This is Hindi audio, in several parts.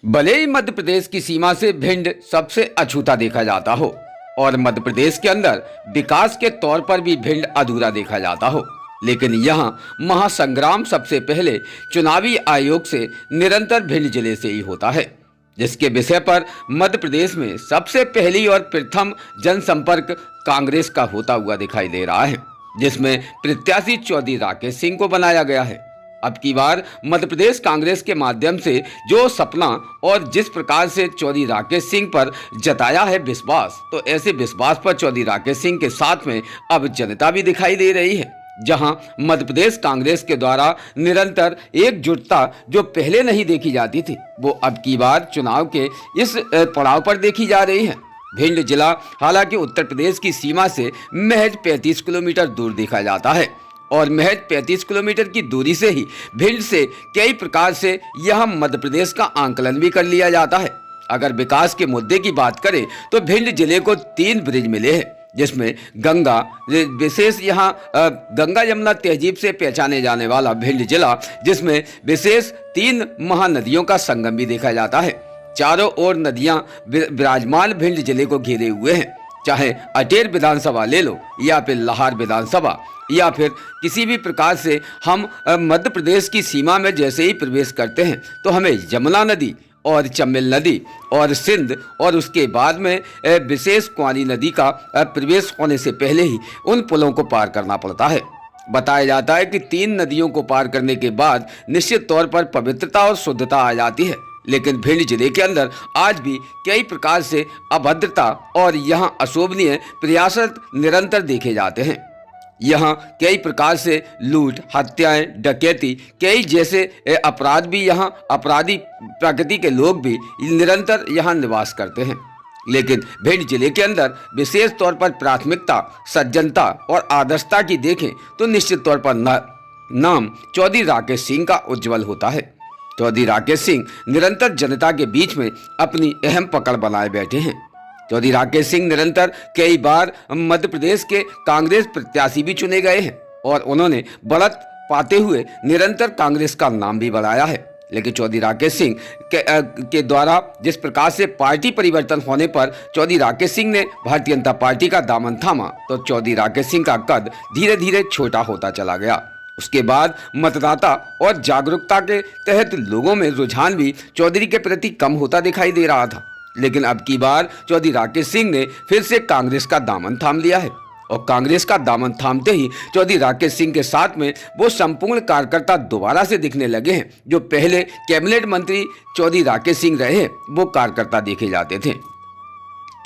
भले ही मध्य प्रदेश की सीमा से भिंड सबसे अछूता देखा जाता हो और मध्य प्रदेश के अंदर विकास के तौर पर भी भिंड अधूरा देखा जाता हो, लेकिन यहाँ महासंग्राम सबसे पहले चुनावी आयोग से निरंतर भिंड जिले से ही होता है, जिसके विषय पर मध्य प्रदेश में सबसे पहली और प्रथम जनसंपर्क कांग्रेस का होता हुआ दिखाई दे रहा है, जिसमें प्रत्याशी चौधरी राकेश सिंह को बनाया गया है। अब की बार मध्य प्रदेश कांग्रेस के माध्यम से जो सपना और जिस प्रकार से चौधरी राकेश सिंह पर जताया है विश्वास, तो ऐसे विश्वास पर चौधरी राकेश सिंह के साथ में अब जनता भी दिखाई दे रही है, जहां मध्य प्रदेश कांग्रेस के द्वारा निरंतर एकजुटता जो पहले नहीं देखी जाती थी, वो अब की बार चुनाव के इस पड़ाव पर देखी जा रही है। भिंड जिला हालांकि उत्तर प्रदेश की सीमा से महज 35 किलोमीटर दूर देखा जाता है और महज 35 किलोमीटर की दूरी से ही भिंड से कई प्रकार से यह मध्य प्रदेश का आंकलन भी कर लिया जाता है। अगर विकास के मुद्दे की बात करें तो भिंड जिले को 3 ब्रिज मिले हैं, जिसमें गंगा विशेष यहाँ गंगा यमुना तहजीब से पहचाने जाने वाला भिंड जिला, जिसमें विशेष 3 महानदियों का संगम भी देखा जाता है। चारों ओर नदियां विराजमान भिंड जिले को घेरे हुए हैं, चाहे अटेर विधानसभा ले लो या फिर लाहौर विधानसभा या फिर किसी भी प्रकार से हम मध्य प्रदेश की सीमा में जैसे ही प्रवेश करते हैं तो हमें यमुना नदी और चंबल नदी और सिंध और उसके बाद में विशेष क्वारी नदी का प्रवेश होने से पहले ही उन पुलों को पार करना पड़ता है। बताया जाता है कि 3 नदियों को पार करने के बाद निश्चित तौर पर पवित्रता और शुद्धता आ जाती है, लेकिन भिंड जिले के अंदर आज भी कई प्रकार से अभद्रता और यहाँ अशोभनीय प्रयास निरंतर देखे जाते हैं। यहाँ कई प्रकार से लूट, हत्याएं, डकैती, कई जैसे अपराध भी यहाँ अपराधी प्रकृति के लोग भी निरंतर यहाँ निवास करते हैं, लेकिन भिंड जिले के अंदर विशेष तौर पर प्राथमिकता, सज्जनता और आदर्शता की देखें तो निश्चित तौर पर नाम चौधरी राकेश सिंह का उज्जवल होता है। चौधरी राकेश सिंह निरंतर जनता के बीच में अपनी अहम पकड़ बनाए बैठे हैं। चौधरी राकेश सिंह निरंतर कई बार मध्य प्रदेश के कांग्रेस प्रत्याशी भी चुने गए हैं और उन्होंने बढ़त पाते हुए निरंतर कांग्रेस का नाम भी बढ़ाया है, लेकिन चौधरी राकेश सिंह के द्वारा जिस प्रकार से पार्टी परिवर्तन होने पर चौधरी राकेश सिंह ने भारतीय जनता पार्टी का दामन थामा, तो चौधरी राकेश सिंह का कद धीरे धीरे छोटा होता चला गया। उसके बाद मतदाता और जागरूकता के तहत लोगों में रुझान भी चौधरी के प्रति कम होता दिखाई दे रहा था, लेकिन अब की बार चौधरी राकेश सिंह ने फिर से कांग्रेस का दामन थाम लिया है और कांग्रेस का दामन थामते ही चौधरी राकेश सिंह के साथ में वो संपूर्ण कार्यकर्ता दोबारा से दिखने लगे हैं जो पहले कैबिनेट मंत्री चौधरी राकेश सिंह रहे वो कार्यकर्ता देखे जाते थे।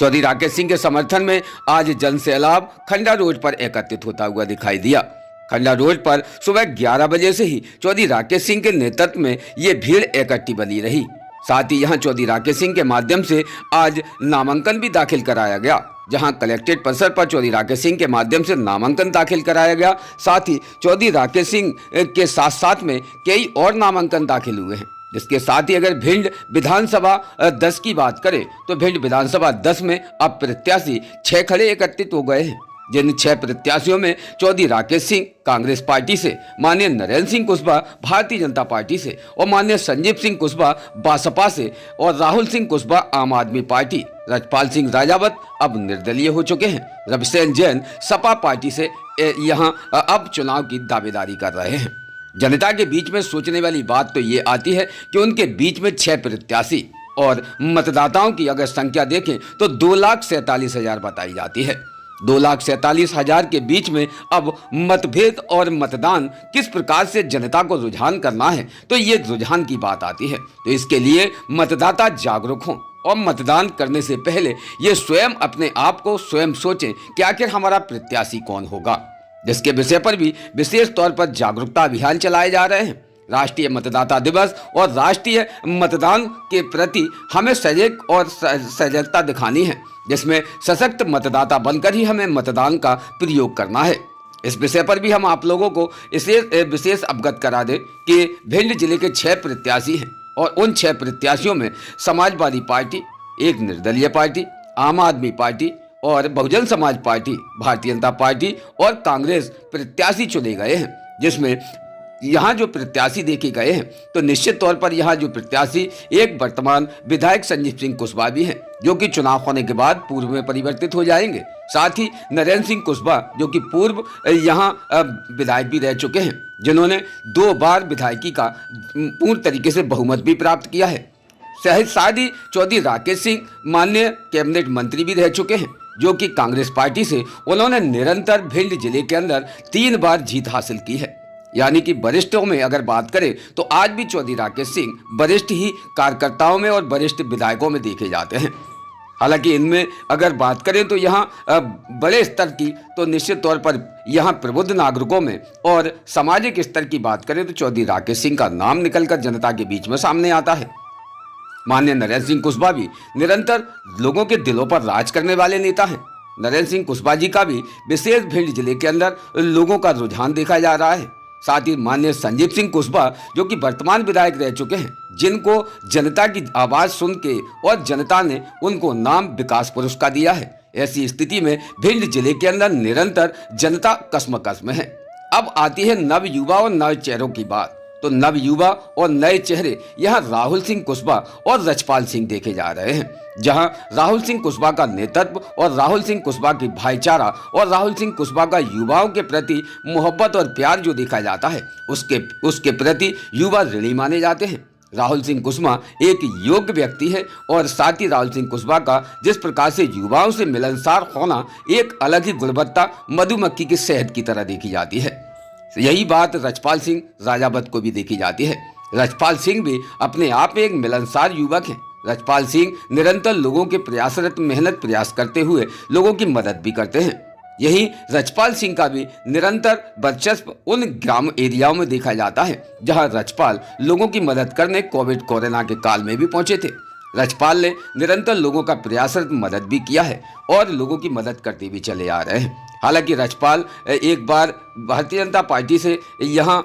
चौधरी राकेश सिंह के समर्थन में आज जन सैलाब खंडा रोड पर एकत्रित होता हुआ दिखाई दिया। खंडा रोड पर सुबह 11 बजे से ही चौधरी राकेश सिंह के नेतृत्व में ये भीड़ इकट्ठी बनी रही। साथ ही यहां चौधरी राकेश सिंह के माध्यम से आज नामांकन भी दाखिल कराया गया, जहां कलेक्ट्रेट परिसर पर चौधरी राकेश सिंह के माध्यम से नामांकन दाखिल कराया गया। साथ ही चौधरी राकेश सिंह के साथ साथ में कई और नामांकन दाखिल हुए हैं, जिसके साथ ही अगर भिंड विधानसभा 10 की बात करें तो भिंड विधानसभा 10 में अब प्रत्याशी 6 खड़े एकत्रित हो गए हैं, जिन 6 प्रत्याशियों में चौधरी राकेश सिंह कांग्रेस पार्टी से, माननीय नरेंद्र सिंह कुशवाहा भारतीय जनता पार्टी से और माननीय संजीव सिंह कुशवाहा बसपा से और राहुल सिंह कुशवाहा आम आदमी पार्टी, रजपाल सिंह राजावत अब निर्दलीय हो चुके हैं, रविसेन जैन सपा पार्टी से यहाँ अब चुनाव की दावेदारी कर रहे हैं। जनता के बीच में सोचने वाली बात तो ये आती है कि उनके बीच में 6 प्रत्याशी और मतदाताओं की अगर संख्या देखें तो 2,47,000 बताई जाती है। 2,47,000 के बीच में अब मतभेद और मतदान किस प्रकार से जनता को रुझान करना है, तो ये रुझान की बात आती है। तो इसके लिए मतदाता जागरूक हों और मतदान करने से पहले ये स्वयं अपने आप को स्वयं सोचें कि आखिर हमारा प्रत्याशी कौन होगा, जिसके विषय पर भी विशेष तौर पर जागरूकता अभियान चलाए जा रहे हैं। राष्ट्रीय मतदाता दिवस और राष्ट्रीय मतदान के प्रति हमें सजग और सजगता दिखानी है, जिसमें सशक्त मतदाता बनकर ही हमें मतदान का प्रयोग करना है। इस विषय पर भी हम आप लोगों को इसे विशेष अवगत करा दें कि भिंड जिले के 6 प्रत्याशी हैं और उन 6 प्रत्याशियों में समाजवादी पार्टी, एक निर्दलीय पार्टी, आम आदमी पार्टी और बहुजन समाज पार्टी, भारतीय जनता पार्टी और कांग्रेस प्रत्याशी चुने गए हैं, जिसमें यहाँ जो प्रत्याशी देखे गए हैं तो निश्चित तौर पर यहाँ जो प्रत्याशी एक वर्तमान विधायक संजीव सिंह कुशवाहा भी हैं, जो कि चुनाव होने के बाद पूर्व में परिवर्तित हो जाएंगे। साथ ही नरेंद्र सिंह कुशवाहा जो कि पूर्व यहाँ विधायक भी रह चुके हैं, जिन्होंने 2 बार विधायकी का पूर्ण तरीके से बहुमत भी प्राप्त किया है। साथ ही चौधरी राकेश सिंह माननीय कैबिनेट मंत्री भी रह चुके हैं, जो कि कांग्रेस पार्टी से उन्होंने निरंतर भिंड जिले के अंदर 3 बार जीत हासिल की है। यानी कि वरिष्ठों में अगर बात करें तो आज भी चौधरी राकेश सिंह वरिष्ठ ही कार्यकर्ताओं में और वरिष्ठ विधायकों में देखे जाते हैं। हालांकि इनमें अगर बात करें तो यहाँ बड़े स्तर की तो निश्चित तौर पर यहाँ प्रबुद्ध नागरिकों में और सामाजिक स्तर की बात करें तो चौधरी राकेश सिंह का नाम निकलकर जनता के बीच में सामने आता है। माननीय नरेंद्र सिंह कुशवाहा भी निरंतर लोगों के दिलों पर राज करने वाले नेता हैं। नरेंद्र सिंह कुशवाहा जी का भी विशेष भिंड जिले के अंदर लोगों का रुझान देखा जा रहा है। साथ ही माननीय संजीव सिंह कुशवाहा जो कि वर्तमान विधायक रह चुके हैं, जिनको जनता की आवाज सुन के और जनता ने उनको नाम विकास पुरुष का दिया है। ऐसी स्थिति में भिंड जिले के अंदर निरंतर जनता कसमकस में है। अब आती है नव युवा और नए चेहरों की बात। तो नव युवा और नए चेहरे यहाँ राहुल सिंह कुशवाहा और रजपाल सिंह देखे जा रहे हैं, जहां राहुल सिंह कुशवाहा का नेतृत्व और राहुल सिंह कुशवाहा की भाईचारा और राहुल सिंह कुशवाहा का युवाओं के प्रति मोहब्बत और प्यार जो देखा जाता है, उसके प्रति युवा ऋणी माने जाते हैं। राहुल सिंह कुशवाहा एक योग्य व्यक्ति है और साथ ही राहुल सिंह कुशवाहा का जिस प्रकार से युवाओं से मिलनसार होना एक अलग ही गुणवत्ता मधुमक्खी के शहद की तरह देखी जाती है। यही बात रजपाल सिंह राजावत को भी देखी जाती है। रजपाल सिंह भी अपने आप में एक मिलनसार युवक हैं। रजपाल सिंह निरंतर लोगों के प्रयासरत मेहनत प्रयास करते हुए लोगों की मदद भी करते हैं। यही रजपाल सिंह का भी निरंतर वर्चस्व उन ग्राम एरियाओं में देखा जाता है जहां रजपाल लोगों की मदद करने कोविड कोरोना के काल में भी पहुंचे थे। रजपाल ने निरंतर लोगों का प्रयासरत मदद भी किया है और लोगों की मदद करते भी चले आ रहे हैं। हालांकि रजपाल एक बार भारतीय जनता पार्टी से यहाँ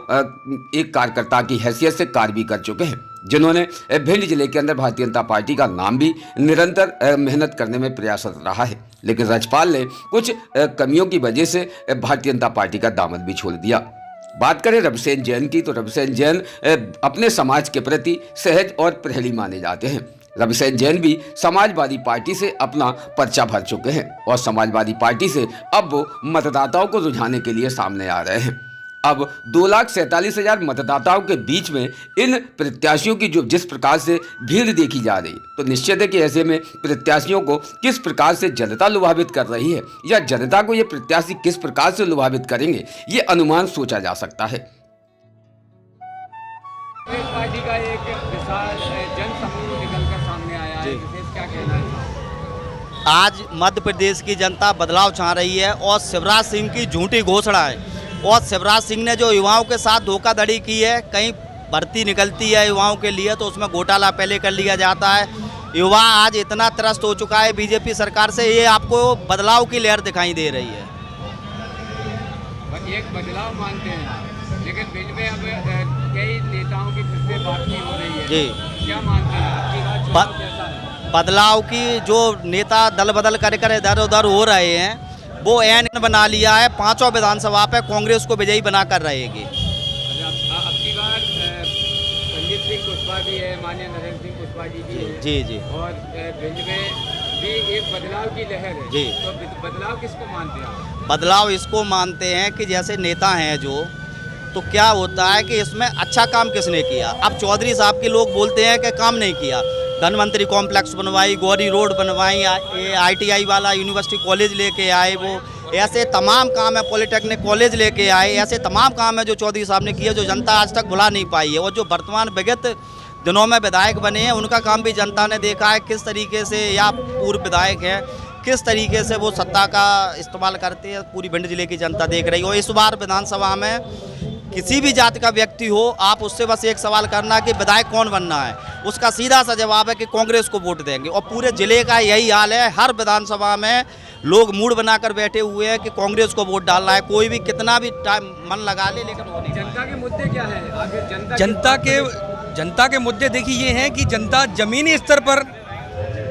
एक कार्यकर्ता की हैसियत से कार्य भी कर चुके हैं, जिन्होंने भिंड जिले के अंदर भारतीय जनता पार्टी का नाम भी निरंतर मेहनत करने में प्रयासरत रहा है। लेकिन रजपाल ने कुछ कमियों की वजह से भारतीय जनता पार्टी का दामन भी छोड़ दिया। बात करें रविसेन जैन की तो रविसेन जैन अपने समाज के प्रति सहज और प्रहरी माने जाते हैं। रविसेन जैन भी समाजवादी पार्टी से अपना पर्चा भर चुके हैं और समाजवादी पार्टी से अब वो मतदाताओं को रुझाने के लिए सामने आ रहे हैं। अब 2,47,000 मतदाताओं के बीच में इन प्रत्याशियों की जो जिस प्रकार से भीड़ देखी जा रही है, तो निश्चित है कि ऐसे में प्रत्याशियों को किस प्रकार से जनता लुभावित कर रही है या जनता को ये प्रत्याशी किस प्रकार से लुभावित करेंगे, ये अनुमान सोचा जा सकता है। पार्टी का एक विशाल जनसमूह निकलकर सामने आया है, क्या कहना है? आज मध्य प्रदेश की जनता बदलाव चाह रही है और शिवराज सिंह की झूठी घोषणा है और शिवराज सिंह ने जो युवाओं के साथ धोखाधड़ी की है, कहीं भर्ती निकलती है युवाओं के लिए तो उसमें घोटाला पहले कर लिया जाता है। युवा आज इतना त्रस्त हो चुका है बीजेपी सरकार से, ये आपको बदलाव की लहर दिखाई दे रही है। एक बदलाव मानते हैं, लेकिन बीच में अब कई नेताओं की फिर से बात नहीं हो रही है जी, क्या मानते हैं? बदलाव की जो नेता दल बदल कर इधर उधर हो रहे हैं, वो एन बना लिया है 5 विधानसभा पे कांग्रेस को विजयी बनाकर रहेगी। अब की बार संजीव सिंह कुशवाहा भी है, माननीय नरेंद्र सिंह कुशवाहा जी भी है जी और भिंड में भी एक बदलाव की लहर है जी। तो बदलाव किसको मानते हैं? बदलाव इसको मानते हैं कि जैसे नेता हैं जो, तो क्या होता है कि इसमें अच्छा काम किसने किया। अब चौधरी साहब के लोग बोलते हैं कि काम नहीं किया, धनवंतरी कॉम्प्लेक्स बनवाई, गौरी रोड बनवाई, ITI वाला यूनिवर्सिटी कॉलेज लेके आए, वो ऐसे तमाम काम है, पॉलिटेक्निक कॉलेज लेके आए, ऐसे तमाम काम है जो चौधरी साहब ने किए जो जनता आज तक भुला नहीं पाई है। और जो वर्तमान विगत दिनों में विधायक बने हैं उनका काम भी जनता ने देखा है, किस तरीके से या पूर्व विधायक हैं किस तरीके से वो सत्ता का इस्तेमाल करते हैं, पूरी भिंड जिले की जनता देख रही हो। इस बार विधानसभा में किसी भी जाति का व्यक्ति हो, आप उससे बस एक सवाल करना कि विधायक कौन बनना है, उसका सीधा सा जवाब है कि कांग्रेस को वोट देंगे। और पूरे जिले का यही हाल है, हर विधानसभा में लोग मूड बनाकर बैठे हुए हैं कि कांग्रेस को वोट डालना है, कोई भी कितना भी टाइम मन लगा ले, लेकिन वो नहीं। जनता के मुद्दे क्या है आखिर? जनता के मुद्दे देखिए ये हैं कि जनता जमीनी स्तर पर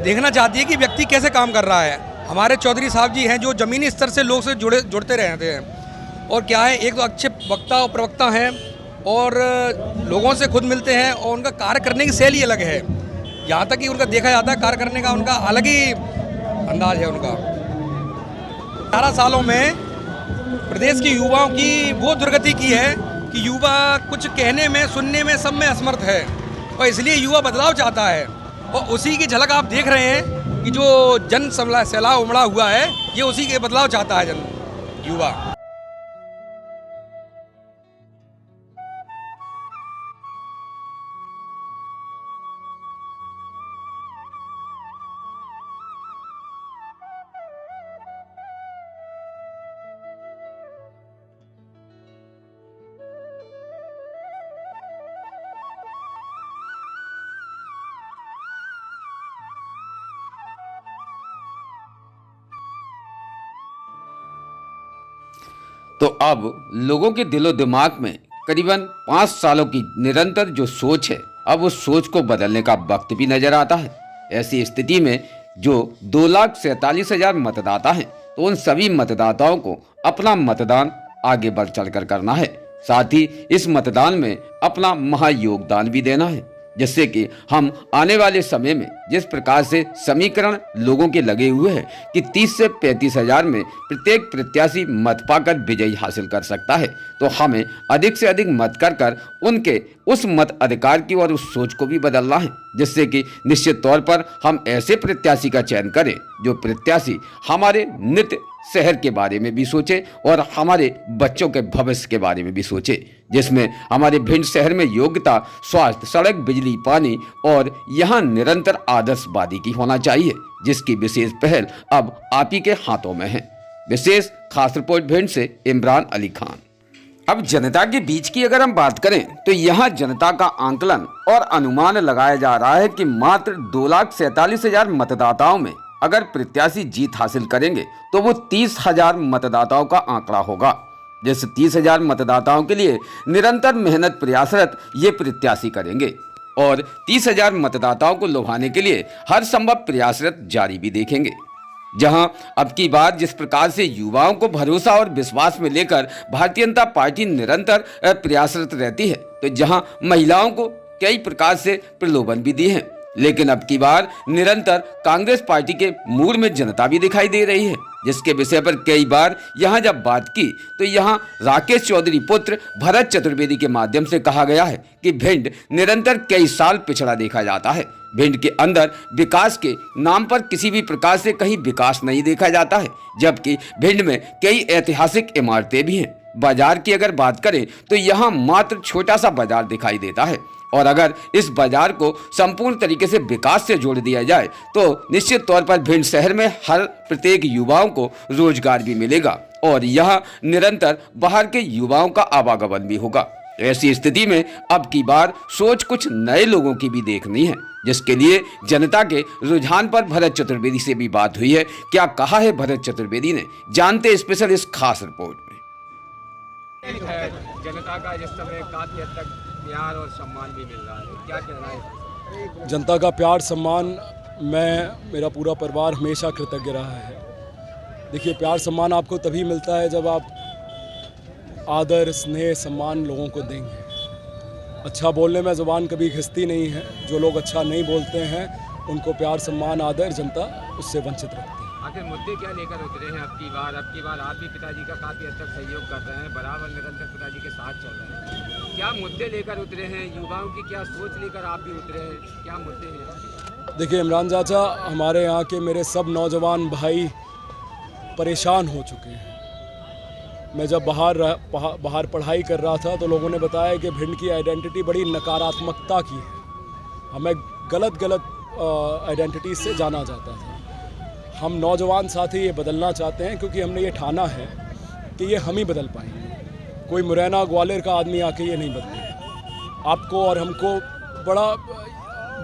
देखना चाहती है कि व्यक्ति कैसे काम कर रहा है। हमारे चौधरी साहब जी हैं जो ज़मीनी स्तर से लोग से जुड़ते रहते हैं और क्या है, एक तो अच्छे वक्ता और प्रवक्ता हैं, और लोगों से खुद मिलते हैं और उनका कार्य करने की शैली अलग है। यहाँ तक कि उनका देखा जाता है कार्य करने का उनका अलग ही अंदाज है उनका। 18 सालों में प्रदेश के युवाओं की वो दुर्गति की है कि युवा कुछ कहने में, सुनने में, सब में असमर्थ है और इसलिए युवा बदलाव चाहता है। और उसी की झलक आप देख रहे हैं कि जो जन सैलाब उमड़ा हुआ है, ये उसी के बदलाव चाहता है युवा। तो अब लोगों के दिलो दिमाग में करीबन 5 सालों की निरंतर जो सोच है, अब उस सोच को बदलने का वक्त भी नजर आता है। ऐसी स्थिति में जो 2,47,000 मतदाता हैं, तो उन सभी मतदाताओं को अपना मतदान आगे बढ़ चढ़कर करना है। साथ ही इस मतदान में अपना महायोगदान भी देना है, जिससे कि हम आने वाले समय में जिस प्रकार से समीकरण लोगों के लगे हुए हैं कि 30 से 35 हजार में प्रत्येक प्रत्याशी मत पाकर विजयी हासिल कर सकता है, तो हमें अधिक से अधिक मत कर उनके उस मत अधिकार की और उस सोच को भी बदलना है, जिससे कि निश्चित तौर पर हम ऐसे प्रत्याशी का चयन करें जो प्रत्याशी हमारे नित्य शहर के बारे में भी सोचे और हमारे बच्चों के भविष्य के बारे में भी सोचे, जिसमें हमारे भिंड शहर में योग्यता, स्वास्थ्य, सड़क, बिजली, पानी और यहाँ निरंतर आदर्शवादी की होना चाहिए, जिसकी विशेष पहल अब आप ही के हाथों में है। विशेष खास रिपोर्ट भिंड से इमरान अली खान। अब जनता के बीच की अगर हम बात करें तो यहाँ जनता का आंकलन और अनुमान लगाया जा रहा है कि मात्र 2,47,000 मतदाताओं में अगर प्रत्याशी जीत हासिल करेंगे तो वो 30,000 मतदाताओं का आंकड़ा होगा। जैसे 30,000 मतदाताओं के लिए निरंतर मेहनत प्रयासरत ये प्रत्याशी करेंगे और 30,000 मतदाताओं को लुभाने के लिए हर संभव प्रयासरत जारी भी देखेंगे। जहां अब की बार जिस प्रकार से युवाओं को भरोसा और विश्वास में लेकर भारतीय जनता पार्टी निरंतर प्रयासरत रहती है, तो जहां महिलाओं को कई प्रकार से प्रलोभन भी दिए हैं, लेकिन अब की बार निरंतर कांग्रेस पार्टी के मूड में जनता भी दिखाई दे रही है, जिसके विषय पर कई बार यहां जब बात की तो यहां राकेश चौधरी पुत्र भरत चतुर्वेदी के माध्यम से कहा गया है कि भिंड निरंतर कई साल पिछड़ा देखा जाता है। भिंड के अंदर विकास के नाम पर किसी भी प्रकार से कहीं विकास नहीं देखा जाता है, जबकि भिंड में कई ऐतिहासिक इमारतें भी हैं। बाजार की अगर बात करें तो यहाँ मात्र छोटा सा बाजार दिखाई देता है और अगर इस बाजार को संपूर्ण तरीके से विकास से जोड़ दिया जाए तो निश्चित तौर पर भिंड शहर में हर प्रत्येक युवाओं को रोजगार भी मिलेगा और यहाँ निरंतर बाहर के युवाओं का आवागमन भी होगा। ऐसी स्थिति में अब की बार सोच कुछ नए लोगों की भी देखनी है, जिसके लिए जनता के रुझान पर भरत चतुर्वेदी से भी बात हुई है। क्या कहा है भरत चतुर्वेदी ने, जानते स्पेशल इस खास रिपोर्ट में। जनता का जिस समय काफी हद तक प्यार और सम्मान भी मिल रहा है, क्या कहना है? जनता का प्यार सम्मान, मेरा पूरा परिवार हमेशा कृतज्ञ रहा है। देखिए, प्यार सम्मान आपको तभी मिलता है जब आप आदर, स्नेह, सम्मान लोगों को देंगे। अच्छा बोलने में ज़ुबान कभी घिसती नहीं है। जो लोग अच्छा नहीं बोलते हैं उनको प्यार, सम्मान, आदर जनता उससे वंचित रखती है। आखिर मुद्दे क्या लेकर उतरे हैं अब की बार आप भी पिताजी का काफ़ी हद तक सहयोग कर रहे हैं, बराबर निरंतर पिताजी के साथ चल रहे हैं। क्या मुद्दे लेकर उतरे हैं? युवाओं की क्या सोच लेकर आप भी उतरे हैं? क्या मुद्दे हैं? देखिए इमरान चाचा, हमारे यहाँ के मेरे सब नौजवान भाई परेशान हो चुके हैं। मैं जब बाहर पढ़ाई कर रहा था तो लोगों ने बताया कि भिंड की आइडेंटिटी बड़ी नकारात्मकता की है, हमें गलत आइडेंटिटी से जाना जाता था। हम नौजवान साथी ये बदलना चाहते हैं क्योंकि हमने ये ठाना है कि ये हम ही बदल पाएंगे। कोई मुरैना ग्वालियर का आदमी आके ये नहीं बदलेगा। आपको और हमको बड़ा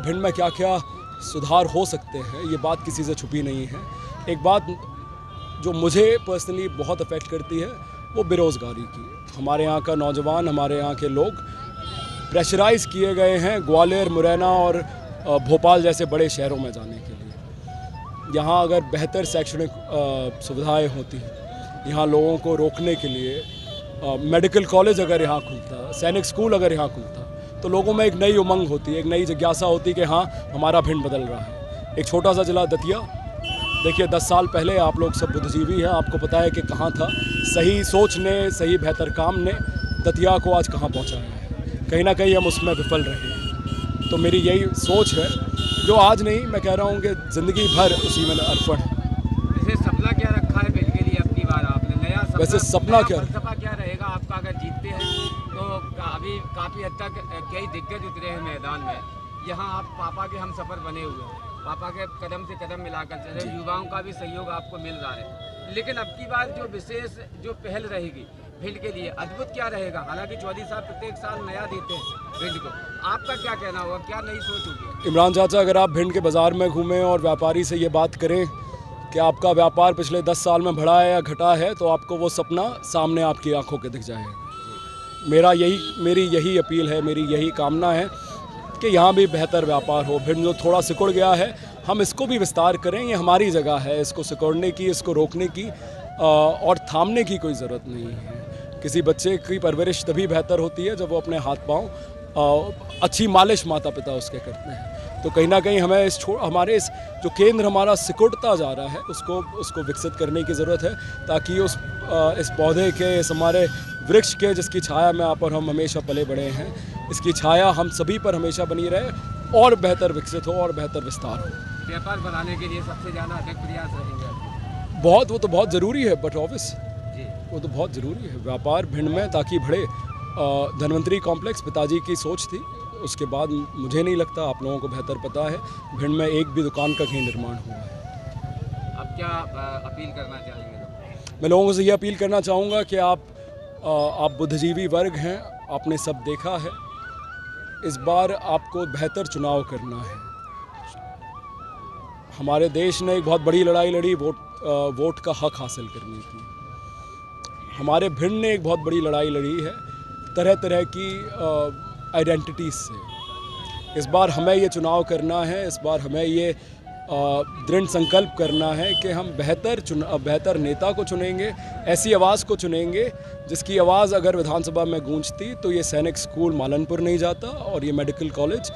भिंड में क्या क्या सुधार हो सकते हैं, ये बात किसी से छुपी नहीं है। एक बात जो मुझे पर्सनली बहुत अफेक्ट करती है वो बेरोज़गारी की। हमारे यहाँ का नौजवान, हमारे यहाँ के लोग प्रेशराइज़ किए गए हैं ग्वालियर, मुरैना और भोपाल जैसे बड़े शहरों में जाने के लिए। यहाँ अगर बेहतर शैक्षणिक सुविधाएं होती, यहाँ लोगों को रोकने के लिए मेडिकल कॉलेज अगर यहाँ खुलता, सैनिक स्कूल अगर यहाँ खुलता, तो लोगों में एक नई उमंग होती, एक नई जिज्ञासा होती कि हाँ हमारा भिंड बदल रहा है। एक छोटा सा जिला दतिया, देखिए 10 साल पहले आप लोग सब बुद्धिजीवी हैं, आपको पता है कि कहाँ था। सही सोच ने, सही बेहतर काम ने दतिया को आज कहाँ पहुँचाया है। कहीं ना कहीं हम उसमें विफल रहे हैं। तो मेरी यही सोच है, जो आज नहीं, मैं कह रहा हूँ कि ज़िंदगी भर उसी में अर्पण है। वैसे सपना क्या रखा है भिंड के लिए अपनी बार आपने? नया सपना, वैसे सपना क्या, फलसफा क्या रहेगा आपका अगर जीतते हैं तो? अभी काफ़ी हद तक कई दिग्गज उतरे हैं मैदान में। यहाँ आप पापा के हम सफ़र बने हुए हैं, पापा के कदम से कदम मिलाकर चले, युवाओं का भी सहयोग आपको मिल रहा है। लेकिन अब की बार जो विशेष जो पहल रहेगी भिंड के लिए, अद्भुत क्या रहेगा? हालांकि चौधरी साहब प्रत्येक साल नया देते हैं भिंड को, आपका क्या कहना होगा, क्या नई सोच होगी? इमरान चाचा, अगर आप भिंड के बाज़ार में घूमें और व्यापारी से ये बात करें कि आपका व्यापार पिछले 10 साल में बढ़ा है या घटा है, तो आपको वो सपना सामने आपकी आंखों के दिख जाएगा। मेरी यही अपील है, मेरी यही कामना है कि यहाँ भी बेहतर व्यापार हो। भिंड जो थोड़ा सिकुड़ गया है, हम इसको भी विस्तार करें। ये हमारी जगह है, इसको सिकुड़ने की, इसको रोकने की और थामने की कोई ज़रूरत नहीं है। किसी बच्चे की परवरिश तभी बेहतर होती है जब वो अपने हाथ पाँव अच्छी मालिश माता पिता उसके करते हैं। तो कहीं ना कहीं हमें हमारे इस जो केंद्र हमारा सिकुड़ता जा रहा है, उसको विकसित करने की ज़रूरत है, ताकि इस पौधे के, इस हमारे वृक्ष के, जिसकी छाया में आप और हम हमेशा पले बड़े हैं, इसकी छाया हम सभी पर हमेशा बनी रहे और बेहतर विकसित हो और बेहतर विस्तार हो। व्यापार बढ़ाने के लिए सबसे ज़्यादा अधिक प्रयास रहेंगे? वो तो बहुत ज़रूरी है, बट ऑब्वियस वो तो बहुत ज़रूरी है व्यापार भिंड में, ताकि बढ़े। धन्वंतरी कॉम्प्लेक्स पिताजी की सोच थी, उसके बाद मुझे नहीं लगता, आप लोगों को बेहतर पता है, भिंड में एक भी दुकान का कहीं निर्माण हुआ है। अब क्या अपील करना चाहेंगे? मैं लोगों से ये अपील करना चाहूँगा कि आप बुद्धिजीवी वर्ग हैं, आपने सब देखा है, इस बार आपको बेहतर चुनाव करना है। हमारे देश ने एक बहुत बड़ी लड़ाई लड़ी वोट का हक हासिल करने की। हमारे भिंड ने एक बहुत बड़ी लड़ाई लड़ी है तरह तरह की आइडेंटिटीज़ से। इस बार हमें ये चुनाव करना है, इस बार हमें ये दृढ़ संकल्प करना है कि हम बेहतर नेता को चुनेंगे, ऐसी आवाज़ को चुनेंगे जिसकी आवाज़ अगर विधानसभा में गूंजती तो ये सैनिक स्कूल मालनपुर नहीं जाता और ये मेडिकल कॉलेज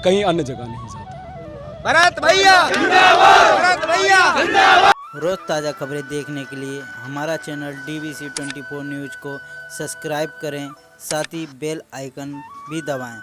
कहीं अन्य जगह नहीं जाता। भरत भैया जिंदाबाद, भरत भैया जिंदाबाद। रोज़ ताज़ा खबरें देखने के लिए हमारा चैनल DVC 24 न्यूज़ को सब्सक्राइब करें, साथ ही बेल आइकन भी दबाएं।